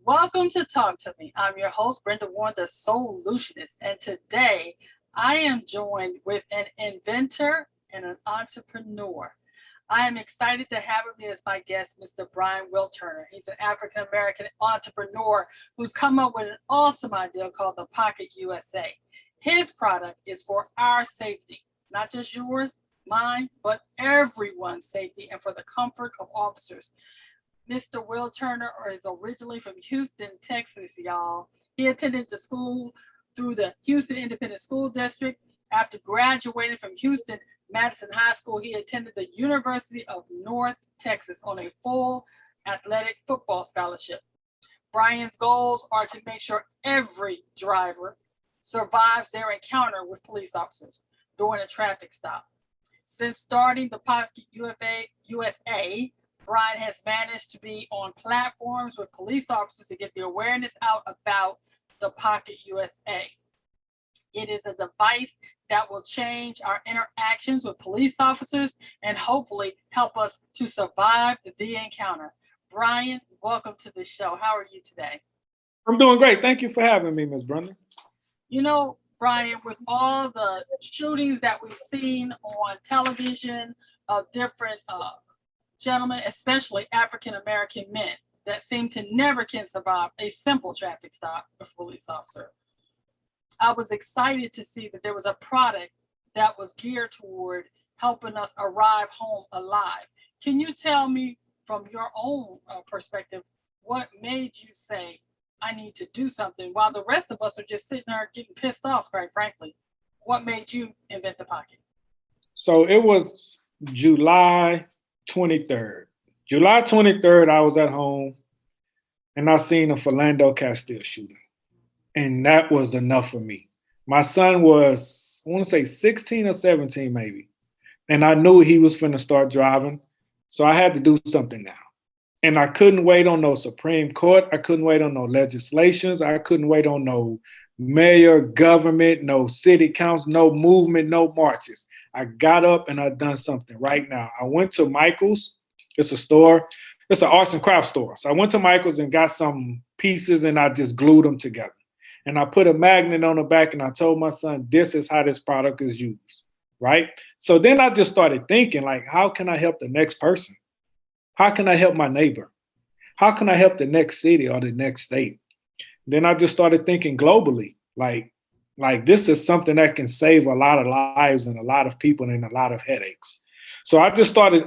Welcome to Talk to Me. I'm your host, Brenda Warren, the Soulutionist, and today I am joined with an inventor and an entrepreneur. I am excited to have with me as my guest, Mr. Brian Wilturner. He's an African American entrepreneur who's come up with an awesome idea called the Pocket USA. His product is for our safety, not just yours, mine, but everyone's safety and for the comfort of officers. Mr. Wilturner is originally from Houston, Texas, y'all. He attended the school through the Houston Independent School District. After graduating from Houston Madison High School, he attended the University of North Texas on a full athletic football scholarship. Brian's goals are to make sure every driver survives their encounter with police officers during a traffic stop. Since starting the Pocket USA, Brian has managed to be on platforms with police officers to get the awareness out about the Pocket USA. It is a device that will change our interactions with police officers and hopefully help us to survive the encounter. Brian, welcome to the show. How are you today? I'm doing great. Thank you for having me, Ms. Brenda. You know, Brian, with all the shootings that we've seen on television of different gentlemen, especially African American men, that seem to never can survive a simple traffic stop with a police officer, I was excited to see that there was a product that was geared toward helping us arrive home alive. Can you tell me from your own perspective what made you say, I need to do something while the rest of us are just sitting there getting pissed off, quite frankly? What made you invent the pocket? So it was July 23rd. July 23rd, I was at home and I seen a Philando Castile shooting. And that was enough for me. My son was, I want to say 16 or 17 maybe. And I knew he was finna start driving. So I had to do something now. And I couldn't wait on no Supreme Court. I couldn't wait on no legislations. I couldn't wait on no mayor, government, no city council, no movement, no marches. I got up and I done something right now. I went to Michael's. It's a store. It's an arts and crafts store. So I went to Michael's and got some pieces and I just glued them together. And I put a magnet on the back and I told my son, this is how this product is used, right? So then I just started thinking, like, how can I help the next person? How can I help my neighbor? How can I help the next city or the next state? Then I just started thinking globally, like this is something that can save a lot of lives and a lot of people and a lot of headaches. So I just started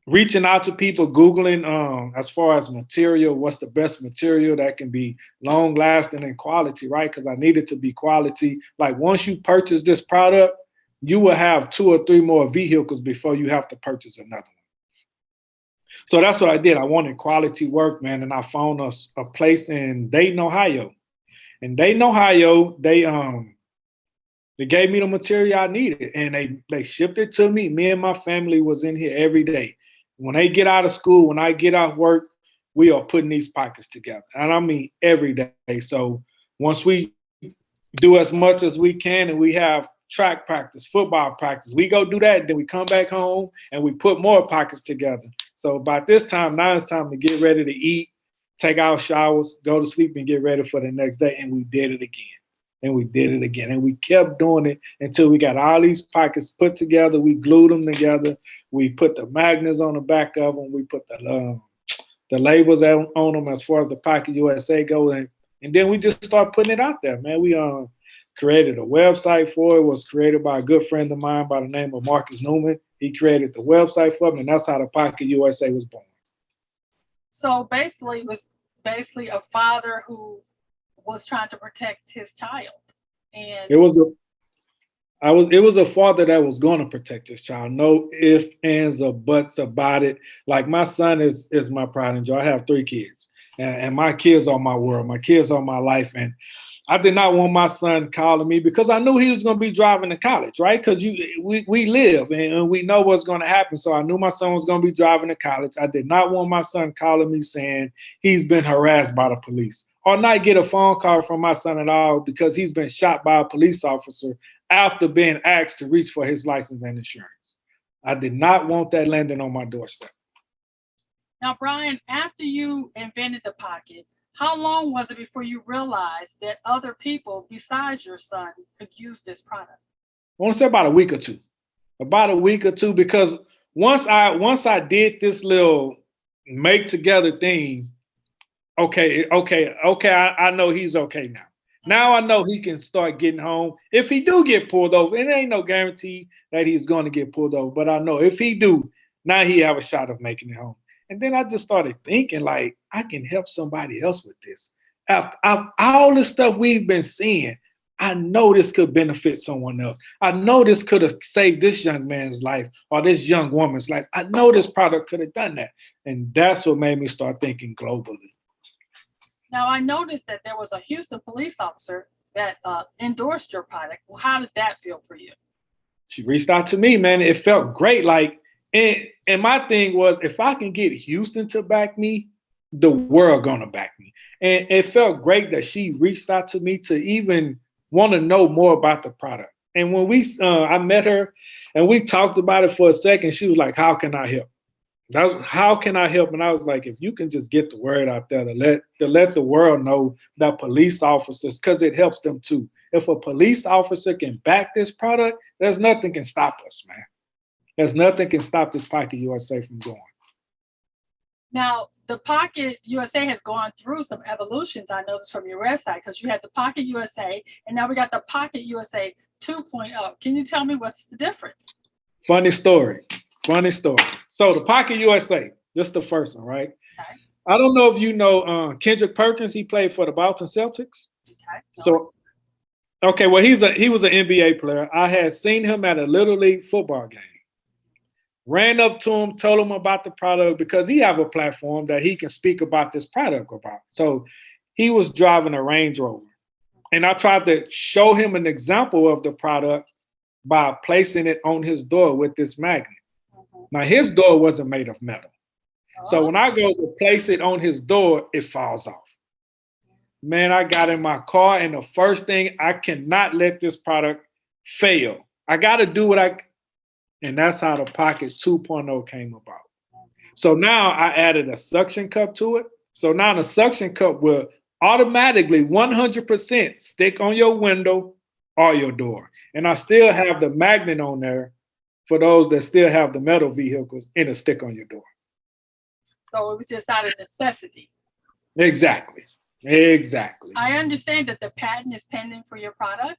reaching out to people, Googling as far as material, what's the best material that can be long lasting and quality, right? Because I needed to be quality. Like once you purchase this product, you will have 2 or 3 more vehicles before you have to purchase another one. So that's what I did. I wanted quality work, man, and I found a place in Dayton, Ohio. In Dayton, Ohio, they gave me the material I needed, and they shipped it to me. Me and my family was in here every day. When they get out of school, when I get off work, we are putting these pockets together, and I mean every day. So once we do as much as we can, and we have track practice, football practice, we go do that. Then we come back home and we put more pockets together. So by this time, now it's time to get ready to eat, take our showers, go to sleep, and get ready for the next day. And we did it again. And we did it again. And we kept doing it until we got all these pockets put together. We glued them together. We put the magnets on the back of them. We put the labels on them as far as the Pocket USA goes. And then we just start putting it out there, man. We created a website for it. It was created by a good friend of mine by the name of Marcus Newman. He created the website for me, and that's how the Pocket USA was born. So basically, it was basically a father who was trying to protect his child. And It was a it was a father that was going to protect his child. No ifs, ands, or buts about it. Like my son is my pride and joy. I have 3 kids, and my kids are my world. My kids are my life, and I did not want my son calling me because I knew he was going to be driving to college, right? Because we live and we know what's going to happen. So I knew my son was going to be driving to college. I did not want my son calling me saying he's been harassed by the police or not get a phone call from my son at all because he's been shot by a police officer after being asked to reach for his license and insurance. I did not want that landing on my doorstep. now, Brian, after you invented the pocket, How long was it before you realized that other people besides your son could use this product? I want to say about a week or two. About a week or two, because once I did this little make together thing, okay, I know he's okay now. Now I know he can start getting home. If he do get pulled over, it ain't no guarantee that he's going to get pulled over, but I know if he do, now he have a shot of making it home. And then I just started thinking, like, I can help somebody else with this. After all the stuff we've been seeing, I know this could benefit someone else. I know this could have saved this young man's life or this young woman's life. I know this product could have done that. And that's what made me start thinking globally. Now, I noticed that there was a Houston police officer that endorsed your product. Well, how did that feel for you? She reached out to me, man. It felt great. Like, and my thing was, if I can get Houston to back me, the world gonna back me. And it felt great that she reached out to me to even want to know more about the product. And when I met her and we talked about it for a second, she was like, "How can I help?" How can I help? And I was like, if you can just get the word out there to let the world know that police officers, because it helps them too. If a police officer can back this product, there's nothing can stop us, man. There's nothing can stop this Pocket USA from going. Now, the Pocket USA has gone through some evolutions. I noticed from your website because you had the Pocket USA, and now we got the Pocket USA 2.0. Can you tell me what's the difference? Funny story. Funny story. So the Pocket USA, just the first one, right? Okay. I don't know if you know Kendrick Perkins. He played for the Boston Celtics. Okay. So okay, well he was an NBA player. I had seen him at a little league football game. Ran up to him, told him about the product because he have a platform that he can speak about this product about. So he was driving a Range Rover, and I tried to show him an example of the product by placing it on his door with this magnet. Now his door wasn't made of metal. So when I go to place it on his door, it falls off. Man, I got in my car, and the first thing, I cannot let this product fail. I got to do and that's how the Pocket 2.0 came about. So now I added a suction cup to it. So now the suction cup will automatically 100% stick on your window or your door. And I still have the magnet on there for those that still have the metal vehicles, and it'll stick on your door. So it was just out of necessity. Exactly. Exactly. I understand that the patent is pending for your product.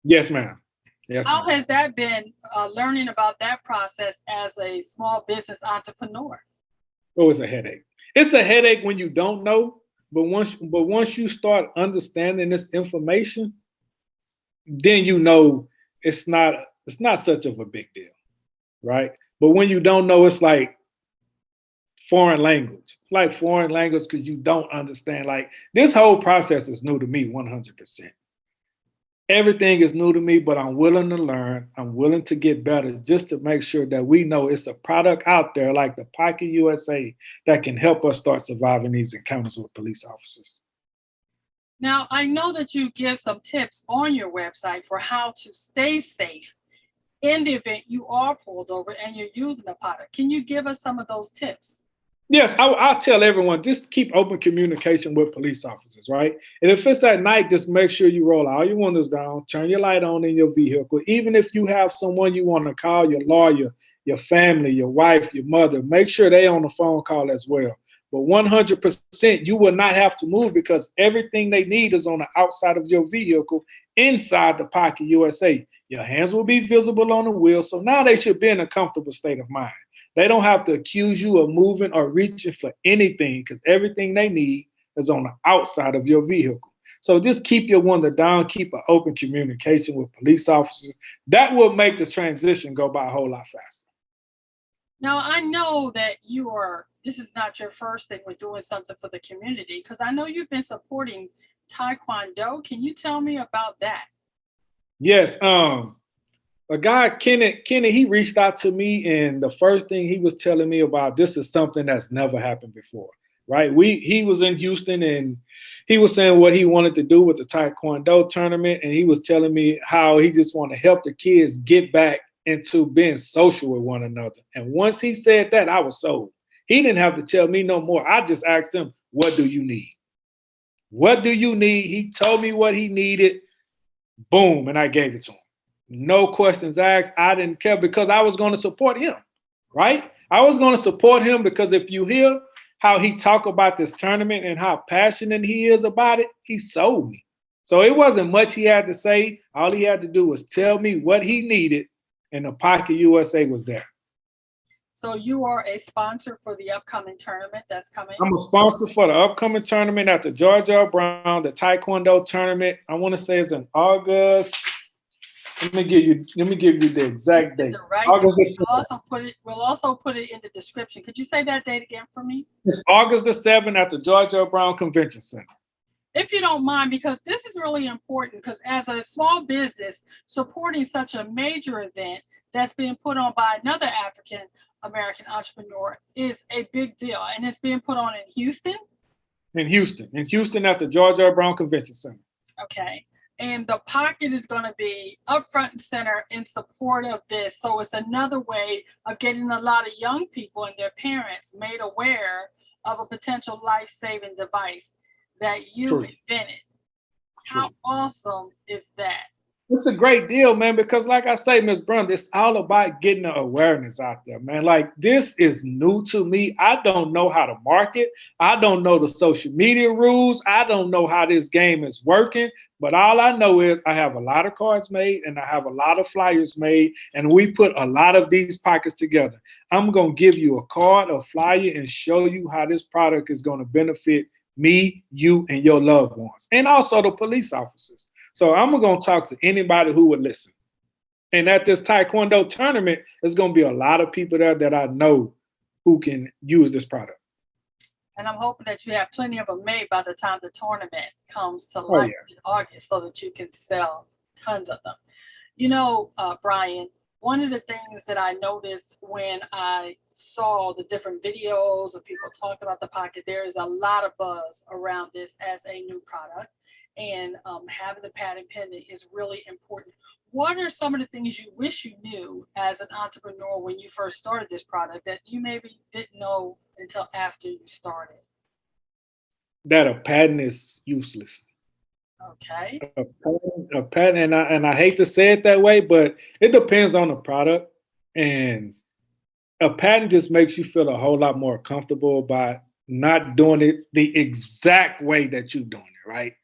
Yes, ma'am. Yes, How ma'am. has that been learning about that process as a small business entrepreneur? Oh, it's a headache. It's a headache when you don't know, but once you start understanding this information, then you know it's not such of a big deal, right? But when you don't know, it's like foreign language. Like foreign language because you don't understand. Like this whole process is new to me 100%. Everything is new to me, but I'm willing to learn. I'm willing to get better just to make sure that we know it's a product out there like the Pocket USA that can help us start surviving these encounters with police officers. Now, I know that you give some tips on your website for how to stay safe in the event you are pulled over and you're using a product. Can you give us some of those tips? Yes, I'll tell everyone just keep open communication with police officers, right? And if it's at night, just make sure you roll all your windows down, turn your light on in your vehicle. Even if you have someone you want to call, your lawyer, your family, your wife, your mother, make sure they on the phone call as well. But 100%, you will not have to move because everything they need is on the outside of your vehicle inside the Pocket USA. Your hands will be visible on the wheel, so now they should be in a comfortable state of mind. They don't have to accuse you of moving or reaching for anything because everything they need is on the outside of your vehicle. So just keep your window down, keep an open communication with police officers. That will make the transition go by a whole lot faster. Now, I know that this is not your first thing with doing something for the community because I know you've been supporting Taekwondo. Can you tell me about that? Yes, a guy, Kenny, he reached out to me, and the first thing he was telling me about this is something that's never happened before, right? He was in Houston, and he was saying what he wanted to do with the Taekwondo tournament, and he was telling me how he just want to help the kids get back into being social with one another. And once he said that, I was sold. He didn't have to tell me no more. I just asked him, "What do you need?" What do you need? He told me what he needed. Boom, and I gave it to him. No questions asked. I didn't care because I was going to support him, right? I was going to support him because if you hear how he talk about this tournament and how passionate he is about it, he sold me. So it wasn't much he had to say. All he had to do was tell me what he needed, and the Pocket USA was there. So you are a sponsor for the upcoming tournament that's coming? I'm a sponsor for the upcoming tournament at the Georgia Brown, the Taekwondo tournament. I want to say it's in August. Let me give you the exact date. The right August the we'll also put it in the description. Could you say that date again for me? It's August the 7th at the Georgia Brown Convention Center. If you don't mind, because this is really important, because as a small business supporting such a major event that's being put on by another African American entrepreneur is a big deal. And it's being put on in Houston? In Houston at the Georgia Brown Convention Center. Okay. And the Pocket is going to be up front and center in support of this. So it's another way of getting a lot of young people and their parents made aware of a potential life-saving device that you invented. How awesome is that? It's a great deal, man, because like I say, Ms. Brenda, it's all about getting the awareness out there, man. Like, this is new to me. I don't know how to market. I don't know the social media rules. I don't know how this game is working. But all I know is I have a lot of cards made and I have a lot of flyers made, and we put a lot of these pockets together. I'm going to give you a card, a flyer, and show you how this product is going to benefit me, you, and your loved ones, and also the police officers. So I'm going to talk to anybody who would listen. And at this Taekwondo tournament, there's going to be a lot of people there that I know who can use this product. And I'm hoping that you have plenty of them made by the time the tournament comes to life in August so that you can sell tons of them. You know, Brian, one of the things that I noticed when I saw the different videos of people talking about the Pocket, there is a lot of buzz around this as a new product. And having the patent pending is really important. What are some of the things you wish you knew as an entrepreneur when you first started this product that you maybe didn't know until after you started? That a patent is useless. Okay. A patent, and I hate to say it that way, but it depends on the product. And a patent just makes you feel a whole lot more comfortable by not doing it the exact way that you're doing it, right?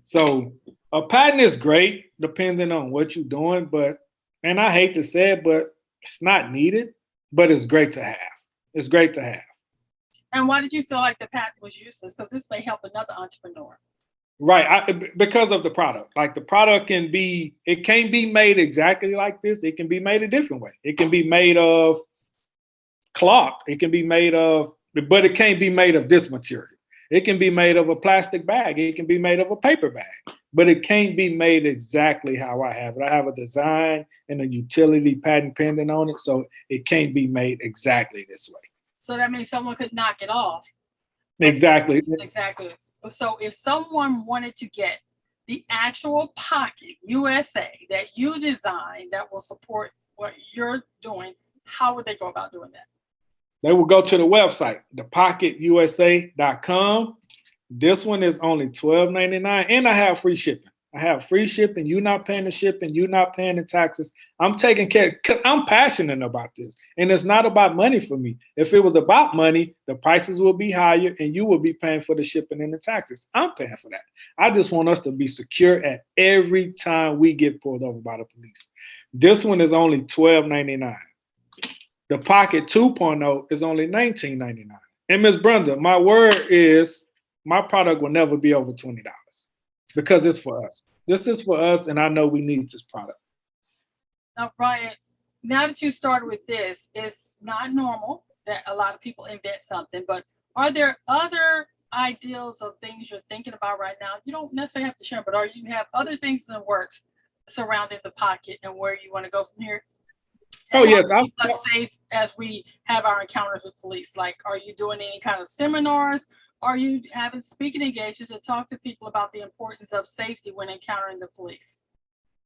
So a patent is great depending on what you're doing, and I hate to say it, but it's not needed, but it's great to have. It's great to have. And why did you feel like the patent was useless? Because this may help another entrepreneur. Right, because of the product. Like, the product can't be made exactly like this. It can be made a different way. It can be made of cloth. It can be made of, but it can't be made of this material. It can be made of a plastic bag. It can be made of a paper bag, but it can't be made exactly how I have it. I have a design and a utility patent pending on it, so it can't be made exactly this way. So that means someone could knock it off. Exactly. Exactly. So if someone wanted to get the actual Pocket USA that you designed that will support what you're doing, how would they go about doing that? They will go to the website, ThePocketUSA.com. This one is only $12.99, and I have free shipping. You're not paying the shipping. You're not paying the taxes. I'm taking care. I'm passionate about this, and it's not about money for me. If it was about money, the prices will be higher, and you will be paying for the shipping and the taxes. I'm paying for that. I just want us to be secure at every time we get pulled over by the police. This one is only $12.99. The Pocket 2.0 is only $19.99. And Ms. Brenda, my word is my product will never be over $20 because it's for us. This is for us, and I know we need this product. Now, Brian, now that you started with this, it's not normal that a lot of people invent something, but are there other ideals of things you're thinking about right now? You don't necessarily have to share, but you have other things in the works surrounding the Pocket and where you want to go from here? Oh, yes. Keep us safe as we have our encounters with police. Like, are you doing any kind of seminars? Are you having speaking engagements to talk to people about the importance of safety when encountering the police?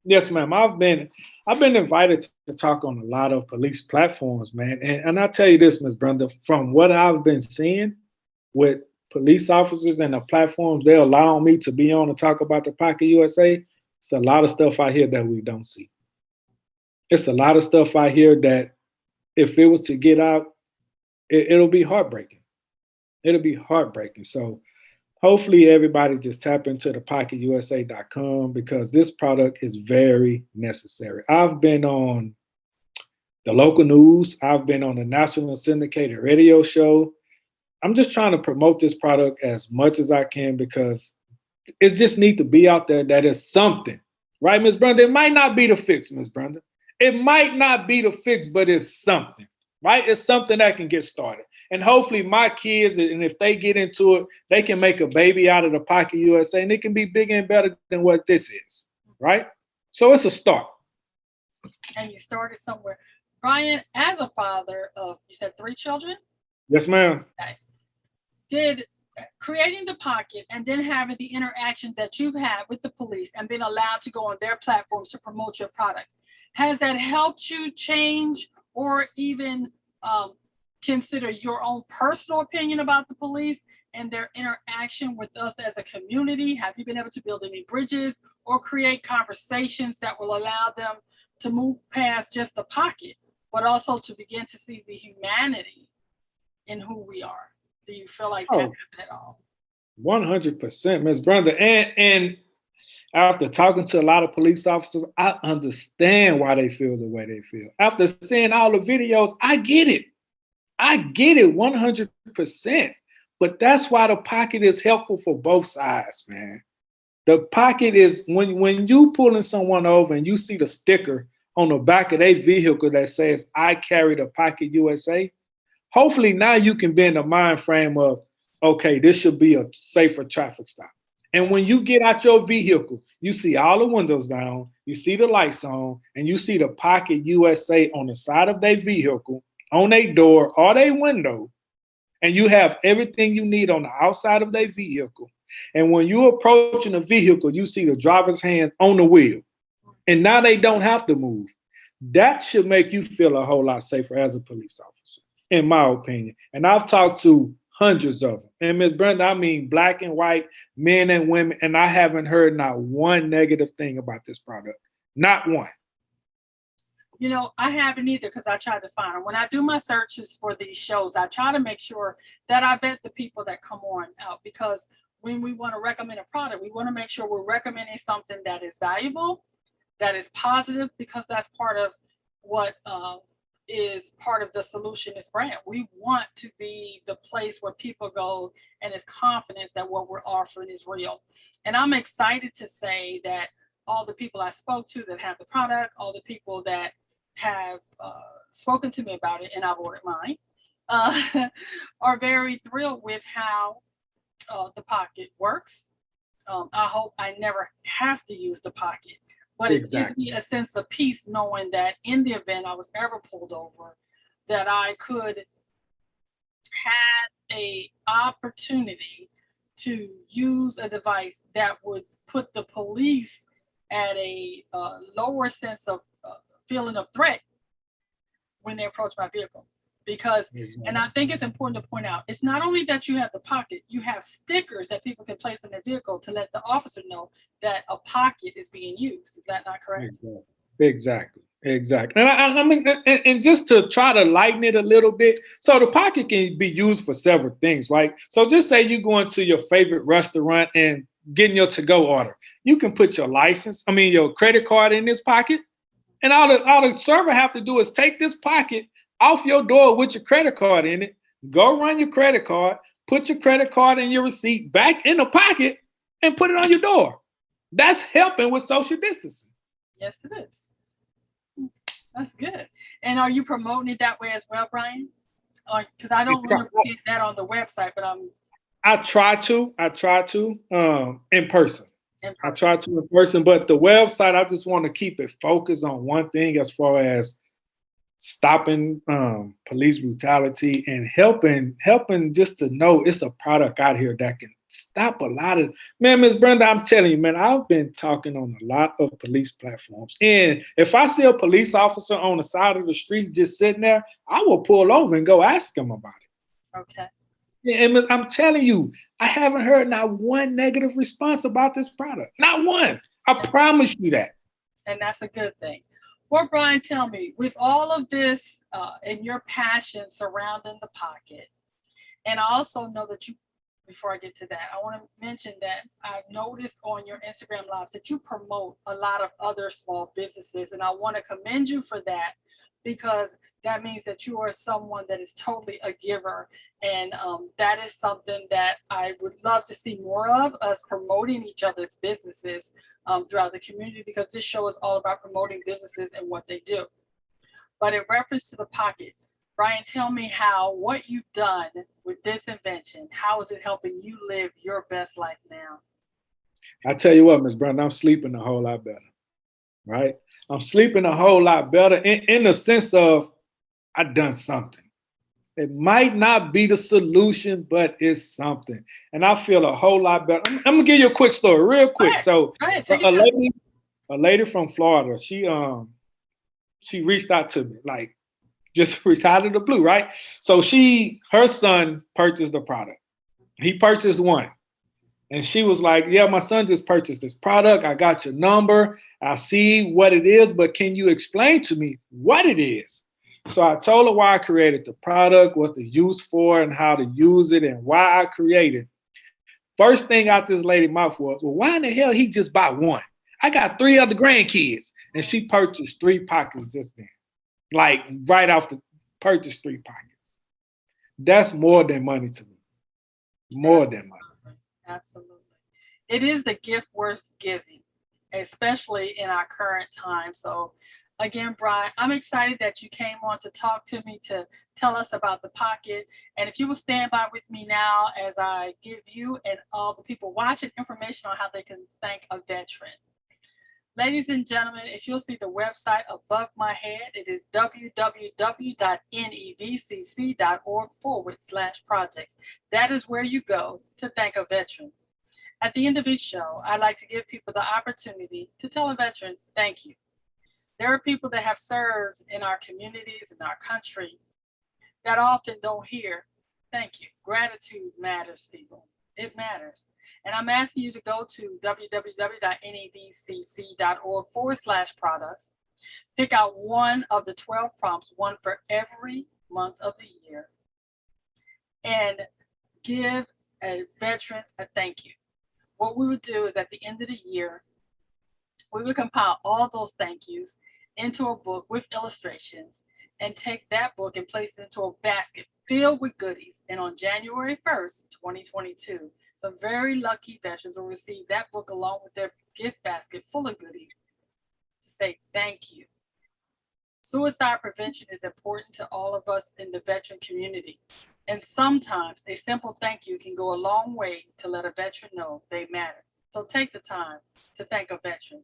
Yes, ma'am. I've been invited to talk on a lot of police platforms, man. And I tell you this, Ms. Brenda, from what I've been seeing with police officers and the platforms they allow me to be on to talk about the Pocket USA, it's a lot of stuff out here that we don't see. It's a lot of stuff out here that if it was to get out, it'll be heartbreaking. It'll be heartbreaking. So hopefully everybody just tap into the thepocketusa.com because this product is very necessary. I've been on the local news. I've been on the national syndicated radio show. I'm just trying to promote this product as much as I can because it just needs to be out there that is something, right, Ms. Brenda? It might not be the fix, Ms. Brenda. It might not be the fix, but it's something, right? It's something that can get started. And hopefully my kids, and if they get into it, they can make a baby out of the Pocket USA and it can be bigger and better than what this is, right? So it's a start. And you started somewhere. Brian, as a father of, you said 3 children? Yes, ma'am. Okay. Did creating the Pocket and then having the interaction that you've had with the police and being allowed to go on their platforms to promote your product, has that helped you change or even consider your own personal opinion about the police and their interaction with us as a community? Have you been able to build any bridges or create conversations that will allow them to move past just the Pocket, but also to begin to see the humanity in who we are? Do you feel like that happened at all? 100%, Ms. Brenda. And after talking to a lot of police officers, I understand why they feel the way they feel. After seeing all the videos, I get it. I get it 100%. But that's why the Pocket is helpful for both sides, man. The Pocket is when you pulling someone over and you see the sticker on the back of their vehicle that says, I carry the Pocket USA, hopefully now you can be in the mind frame of, okay, this should be a safer traffic stop. And when you get out your vehicle, you see all the windows down, you see the lights on, and you see the Pocket USA on the side of their vehicle, on their door or their window, and you have everything you need on the outside of their vehicle. And when you're approaching the vehicle, you see the driver's hand on the wheel, and now they don't have to move. That should make you feel a whole lot safer as a police officer, in my opinion. And I've talked to hundreds of them. And Ms. Brenda, I mean black and white, men and women, and I haven't heard not one negative thing about this product. Not one. You know, I haven't either because I tried to find them. When I do my searches for these shows, I try to make sure that I vet the people that come on out, because when we want to recommend a product, we want to make sure we're recommending something that is valuable, that is positive, because that's part of what is part of the Soulutionist brand. We want to be the place where people go and is confidence that what we're offering is real. And I'm excited to say that all the people I spoke to that have the product, all the people that have spoken to me about it, and I've ordered mine, are very thrilled with how the Pocket works. I hope I never have to use the Pocket, but it gives me a sense of peace knowing that in the event I was ever pulled over, that I could have a opportunity to use a device that would put the police at a lower sense of feeling of threat when they approach my vehicle. Because, and I think it's important to point out, it's not only that you have the Pocket, you have stickers that people can place in their vehicle to let the officer know that a Pocket is being used. Is that not correct? Exactly. And I mean, and just to try to lighten it a little bit, so the Pocket can be used for several things, right? So just say you go into your favorite restaurant and getting your to-go order. You can put your your credit card in this Pocket, and all the server have to do is take this Pocket off your door with your credit card in it, go run your credit card, put your credit card and your receipt back in the Pocket, and put it on your door. That's helping with social distancing. Yes, it is. That's good. And are you promoting it that way as well, Brian? Because I don't remember seeing that on the website, but I try to in person. I try to in person, but the website, I just want to keep it focused on one thing as far as stopping police brutality and helping just to know it's a product out here that can stop a lot of, man, Ms. Brenda, I'm telling you, man, I've been talking on a lot of police platforms. And if I see a police officer on the side of the street just sitting there, I will pull over and go ask him about it. Okay. And I'm telling you, I haven't heard not one negative response about this product. Not one. I promise you that. And that's a good thing. Well, Brian, tell me, with all of this and your passion surrounding the pocket, and I also know that you, before I get to that, I want to mention that I've noticed on your Instagram lives that you promote a lot of other small businesses. And I want to commend you for that because that means that you are someone that is totally a giver. And that is something that I would love to see more of, us promoting each other's businesses throughout the community, because this show is all about promoting businesses and what they do. But in reference to the pocket, Brian, tell me how what you've done with this invention, how is it helping you live your best life now? I tell you what, Miss Brenda, I'm sleeping a whole lot better, right? I'm sleeping a whole lot better in the sense of I done something. It might not be the solution, but it's something. And I feel a whole lot better. I'm gonna give you a quick story, real Go quick. ahead, So go ahead, a, take a it down. lady from Florida, she reached out to me, like just reached out of the blue, right? So her son purchased the product. He purchased one. And she was like, yeah, my son just purchased this product. I got your number. I see what it is, but can you explain to me what it is? So I told her why I created the product, what the use for, and how to use it, and why I created. First thing out this lady's mouth was, well, why in the hell he just bought one? I got three other grandkids. And she purchased three pockets just then. Like right off the purchase three pockets. That's more than money to me. More than money. Absolutely. It is the gift worth giving, especially in our current time. So, again, Brian, I'm excited that you came on to talk to me, to tell us about the pocket. And if you will stand by with me now as I give you and all the people watching information on how they can thank a veteran. Ladies and gentlemen, if you'll see the website above my head, it is www.nevcc.org/projects. That is where you go to thank a veteran. At the end of each show, I like to give people the opportunity to tell a veteran, thank you. There are people that have served in our communities, in our country, that often don't hear, thank you. Gratitude matters, people. It matters. And I'm asking you to go to www.nevcc.org/products. Pick out one of the 12 prompts, one for every month of the year, and give a veteran a thank you. What we would do is at the end of the year, we would compile all those thank yous into a book with illustrations and take that book and place it into a basket filled with goodies. And on January 1st, 2022, some very lucky veterans will receive that book along with their gift basket full of goodies to say thank you. Suicide prevention is important to all of us in the veteran community. And sometimes a simple thank you can go a long way to let a veteran know they matter. So take the time to thank a veteran.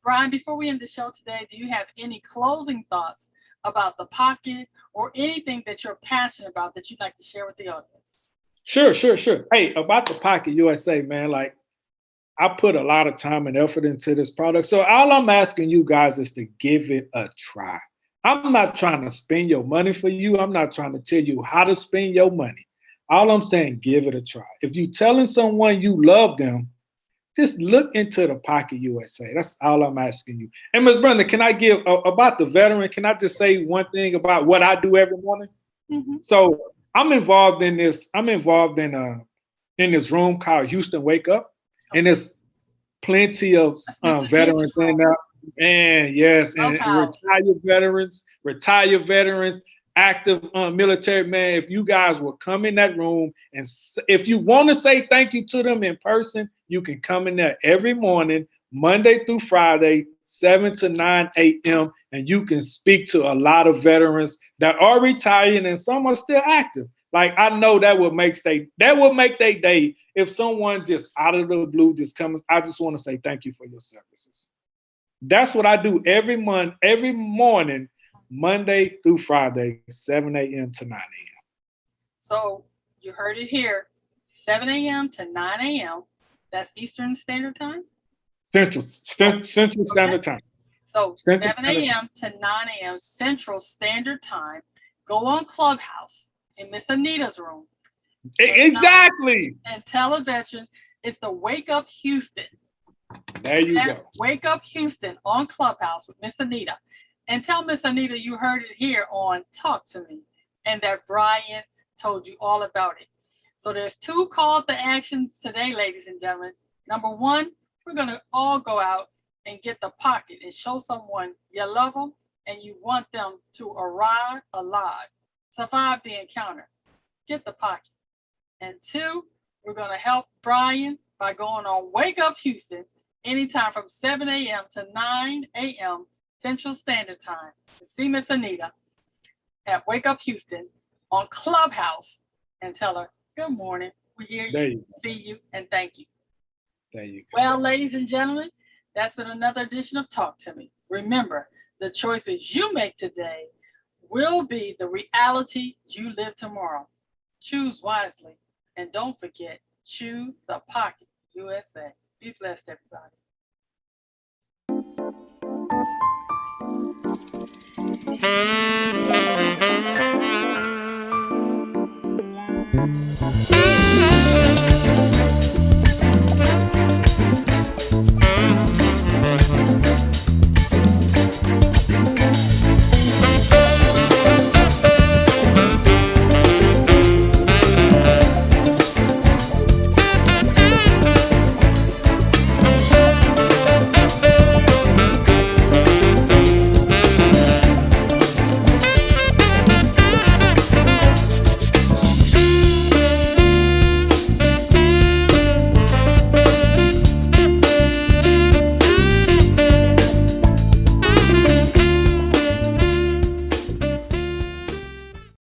Brian, before we end the show today, do you have any closing thoughts about the pocket or anything that you're passionate about that you'd like to share with the audience? Sure. Hey, about the Pocket USA, man, like I put a lot of time and effort into this product. So all I'm asking you guys is to give it a try. I'm not trying to spend your money for you. I'm not trying to tell you how to spend your money. All I'm saying, give it a try. If you're telling someone you love them, just look into the Pocket USA. That's all I'm asking you. And Ms. Brenda, can I give about the veteran? Can I just say one thing about what I do every morning? Mm-hmm. So I'm involved in this. I'm involved in this room called Houston Wake Up, and there's plenty of veterans in there. And yes, and retired veterans, active military man. If you guys will come in that room and if you want to say thank you to them in person, you can come in there every morning, Monday through Friday, 7 to 9 a.m. And you can speak to a lot of veterans that are retired and some are still active. Like I know that would make their day if someone just out of the blue just comes. I just want to say thank you for your services. That's what I do every month, every morning, Monday through Friday, 7 a.m. to 9 a.m. So you heard it here, 7 a.m. to 9 a.m. That's Eastern Standard Time? Central Standard Time. So 7 a.m. to 9 a.m. Central Standard Time. Go on Clubhouse in Miss Anita's room Exactly. And tell a veteran it's the Wake Up Houston. There you And go. Wake Up Houston on Clubhouse with Miss Anita. And tell Miss Anita you heard it here on Talk to Me and that Brian told you all about it. So there's 2 calls to actions today, ladies and gentlemen. Number 1, we're going to all go out and get the pocket and show someone you love them and you want them to arrive alive, survive the encounter. Get the pocket. And 2, we're going to help Brian by going on Wake Up Houston anytime from 7 a.m. to 9 a.m. Central Standard Time. To see Miss Anita at Wake Up Houston on Clubhouse and tell her, good morning, we hear you, see you, and thank you. There you go. Well, ladies and gentlemen, that's been another edition of Talk to Me. Remember, the choices you make today will be the reality you live tomorrow. Choose wisely. And don't forget, choose the Pocket USA. Be blessed, everybody.